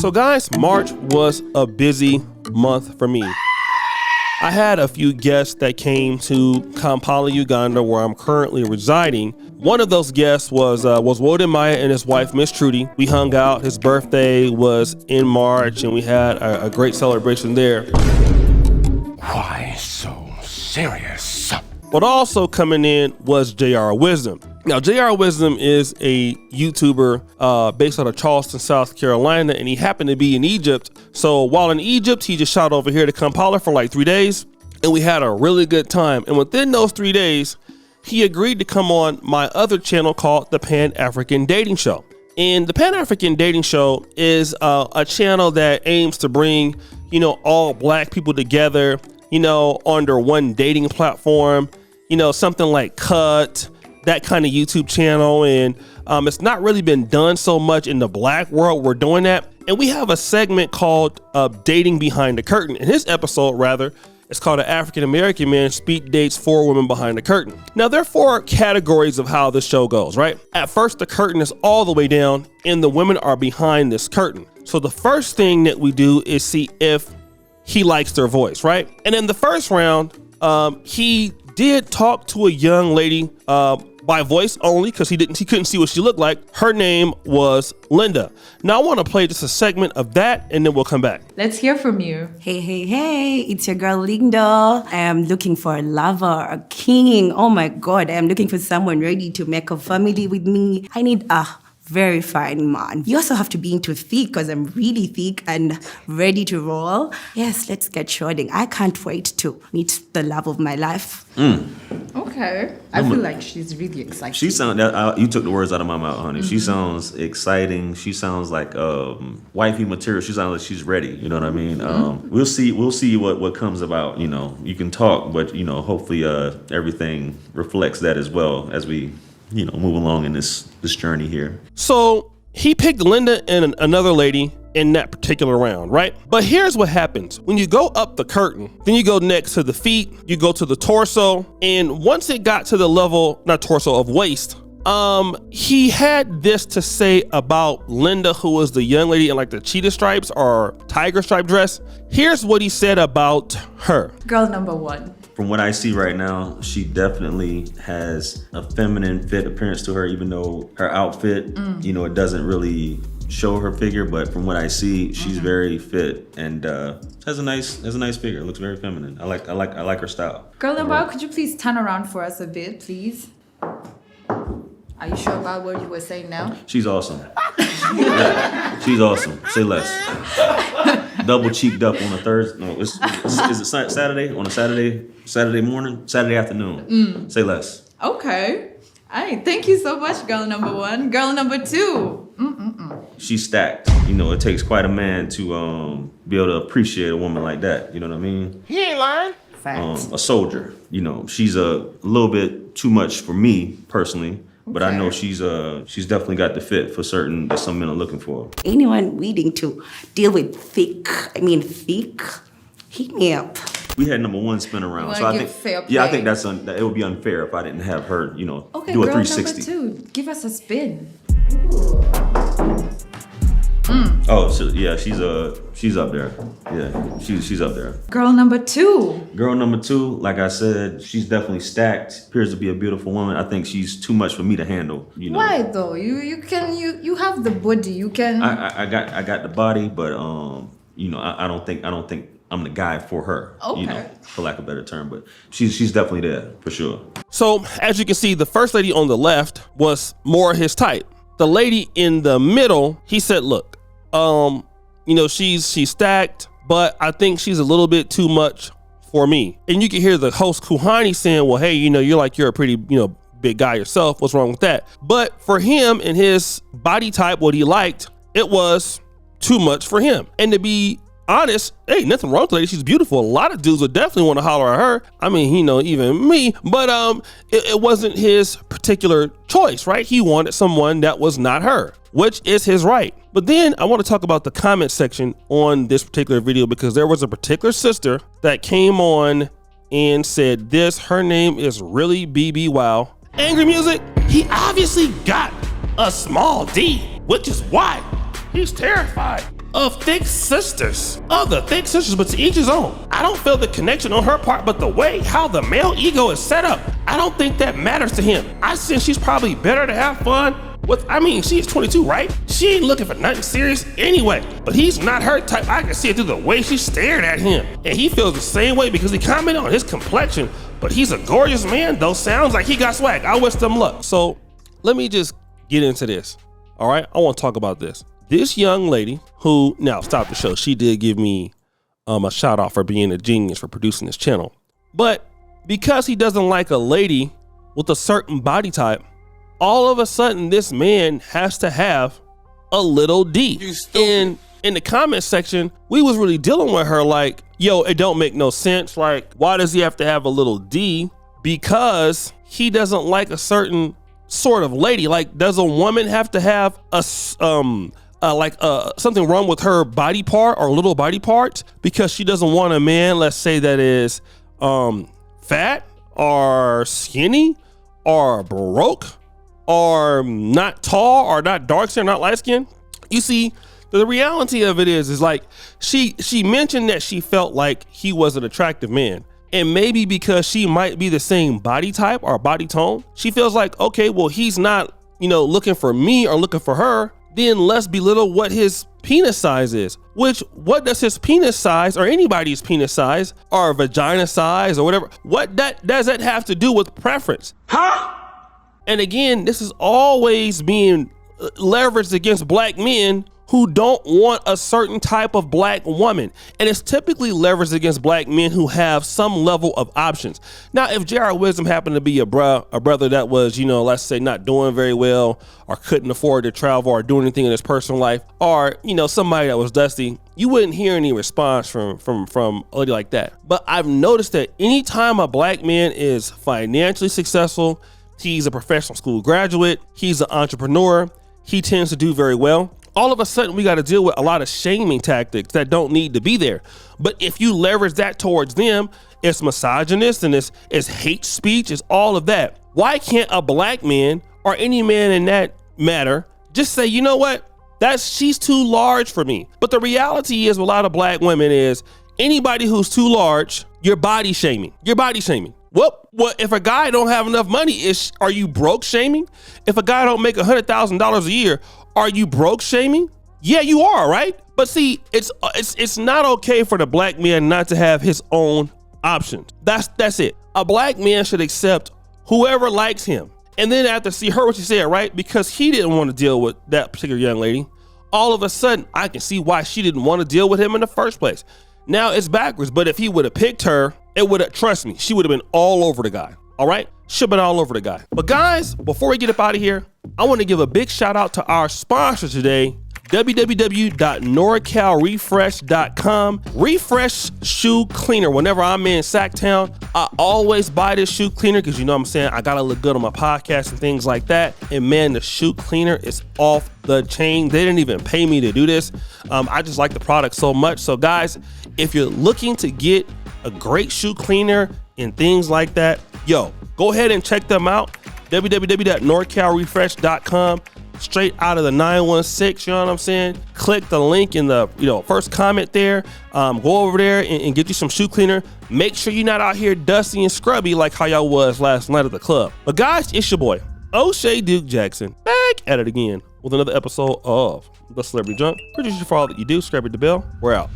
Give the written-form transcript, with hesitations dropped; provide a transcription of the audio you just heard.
So guys, March was a busy month for me. I had a few guests that came to Kampala, Uganda, where I'm currently residing. One of those guests was Woden Maya and his wife, Miss Trudy. We hung out. His birthday was in March, and we had a great celebration there. Why so serious? But also coming in was JR Wisdom. Now, JR Wisdom is a YouTuber based out of Charleston, South Carolina, and he happened to be in Egypt. So while in Egypt, he just shot over here to Kampala for like 3 days, and we had a really good time. And within those 3 days, he agreed to come on my other channel called the Pan-African Dating Show. And the Pan-African Dating Show is a channel that aims to bring, all black people together, under one dating platform, something like Cut, that kind of YouTube channel. And it's not really been done so much in the black world. We're doing that. And we have a segment called Dating Behind the Curtain. In his episode, rather, it's called An African American Man Speed Dates 4 Women Behind the Curtain. Now, there are 4 categories of how this show goes, right? At first, the curtain is all the way down and the women are behind this curtain. So the first thing that we do is see if he likes their voice, right? And in the first round, he did talk to a young lady by voice only because he couldn't see what she looked like. Her name was Linda. Now I want to play just a segment of that and then we'll come back. Let's hear from you. Hey, it's your girl Linda. I am looking for a lover, a king. Oh my God, I am looking for someone ready to make a family with me. I need a very fine man. You also have to be into thick because I'm really thick and ready to roll. Yes, let's get shorting. I can't wait to meet the love of my life. Okay. I feel like she's really excited. She sounds, you took the words out of my mouth, honey. She sounds exciting. She sounds like wifey material. She sounds like she's ready. You know what I mean? We'll see what comes about. You can talk, but hopefully everything reflects that as well as we move along in this journey here. So he picked Linda and another lady in that particular round, right? But here's what happens. When you go up the curtain, then you go next to the feet, you go to the torso, and once it got to the level, not torso, of waist, he had this to say about Linda, who was the young lady in like the cheetah stripes or tiger stripe dress. Here's what he said about her. Girl number 1. From what I see right now, she definitely has a feminine fit appearance to her, even though her outfit, it doesn't really show her figure. But from what I see, she's very fit and has a nice figure. It looks very feminine. I like her style. Girl number 1, could you please turn around for us a bit, please? Are you sure about what you were saying now? She's awesome. Yeah, she's awesome. Say less. Double cheeked up on a Thursday. No, is it Saturday? On a Saturday morning? Saturday afternoon. Say less. Okay. All right. Thank you so much, girl number 1. Girl number 2. She's stacked. It takes quite a man to be able to appreciate a woman like that. You know what I mean? He ain't lying. Facts. A soldier. She's a little bit too much for me personally. But I know she's definitely got the fit for certain that some men are looking for. Anyone willing to deal with thick, hit me up. We had number 1 spin around, so I think fair play. I think that it would be unfair if I didn't have her, Okay, do a girl 360. number 2, give us a spin. Oh, so yeah, she's up there. Yeah, she's up there. Girl number 2. Girl number 2, like I said, she's definitely stacked. Appears to be a beautiful woman. I think she's too much for me to handle. Why though? You have the body. You can. I got the body, but I don't think I'm the guy for her. Okay. For lack of a better term, but she's definitely there for sure. So as you can see, the first lady on the left was more his type. The lady in the middle, he said, look, she's stacked, but I think she's a little bit too much for me. And you can hear the host Kuhani saying, well, hey, you're a pretty, big guy yourself. What's wrong with that? But for him and his body type, what he liked, it was too much for him. And to be honest, hey, nothing wrong with the lady. She's beautiful. A lot of dudes would definitely want to holler at her. I mean, even me, but it wasn't his particular choice, right? He wanted someone that was not her, which is his right. But then I want to talk about the comment section on this particular video, because there was a particular sister that came on and said this. Her name is really BBW. Angry Music, he obviously got a small D, which is why he's terrified. of Thick Sisters. Of the Thick Sisters, but to each his own. I don't feel the connection on her part, but the way how the male ego is set up, I don't think that matters to him. I sense she's probably better to have fun with. I mean, she's 22, right? She ain't looking for nothing serious anyway, but he's not her type. I can see it through the way she stared at him. And he feels the same way because he commented on his complexion, but he's a gorgeous man though. Sounds like he got swag. I wish them luck. So let me just get into this. All right, I want to talk about this. This young lady who, now stop the show. She did give me a shout out for being a genius for producing this channel. But because he doesn't like a lady with a certain body type, all of a sudden this man has to have a little D. In the comment section, we was really dealing with her like, yo, it don't make no sense. Like, why does he have to have a little D? Because he doesn't like a certain sort of lady. Like, does a woman have to have a something wrong with her body part or little body parts because she doesn't want a man, let's say, that is fat or skinny or broke or not tall or not dark skin, not light skin? You see, the reality of it is like she mentioned that she felt like he was an attractive man. And maybe because she might be the same body type or body tone, she feels like, okay, well, he's not, looking for me or looking for her. Then let's belittle what his penis size is. Which, what does his penis size or anybody's penis size or vagina size or whatever, what does that have to do with preference? Huh? And again, this is always being leveraged against black men who don't want a certain type of black woman. And it's typically leveraged against black men who have some level of options. Now, if J.R. Wisdom happened to be a brother that was, let's say not doing very well or couldn't afford to travel or do anything in his personal life, or, somebody that was dusty, you wouldn't hear any response from a lady like that. But I've noticed that anytime a black man is financially successful, he's a professional school graduate, he's an entrepreneur, he tends to do very well. All of a sudden, we got to deal with a lot of shaming tactics that don't need to be there. But if you leverage that towards them, it's misogynist and it's hate speech, it's all of that. Why can't a black man or any man in that matter just say, you know what? She's too large for me. But the reality is, with a lot of black women is anybody who's too large, you're body shaming. You're body shaming. Well, if a guy don't have enough money, are you broke shaming? If a guy don't make $100,000 a year, are you broke shaming? Yeah, you are, right? But see, it's not okay for the black man not to have his own options. That's it. A black man should accept whoever likes him. And then after see her what she said, right? Because he didn't want to deal with that particular young lady. All of a sudden, I can see why she didn't want to deal with him in the first place. Now it's backwards, but if he would have picked her, it would have, trust me, she would have been all over the guy. All right? Should have been all over the guy. But guys, before we get up out of here, I want to give a big shout out to our sponsor today, www.norcalrefresh.com. Refresh shoe cleaner. Whenever I'm in Sacktown, I always buy this shoe cleaner because you know what I'm saying, I gotta look good on my podcast and things like that. And man, the shoe cleaner is off the chain. They didn't even pay me to do this. I just like the product so much. So guys, if you're looking to get a great shoe cleaner and things like that, yo, go ahead and check them out. www.norcalrefresh.com. Straight out of the 916, you know what I'm saying? Click the link in the first comment there. Go over there and get you some shoe cleaner. Make sure you're not out here dusty and scrubby like how y'all was last night at the club. But guys, it's your boy, O'Shea Duke Jackson, back at it again with another episode of The Celebrity Junk. Producer for all that you do, subscribe to the bell. We're out.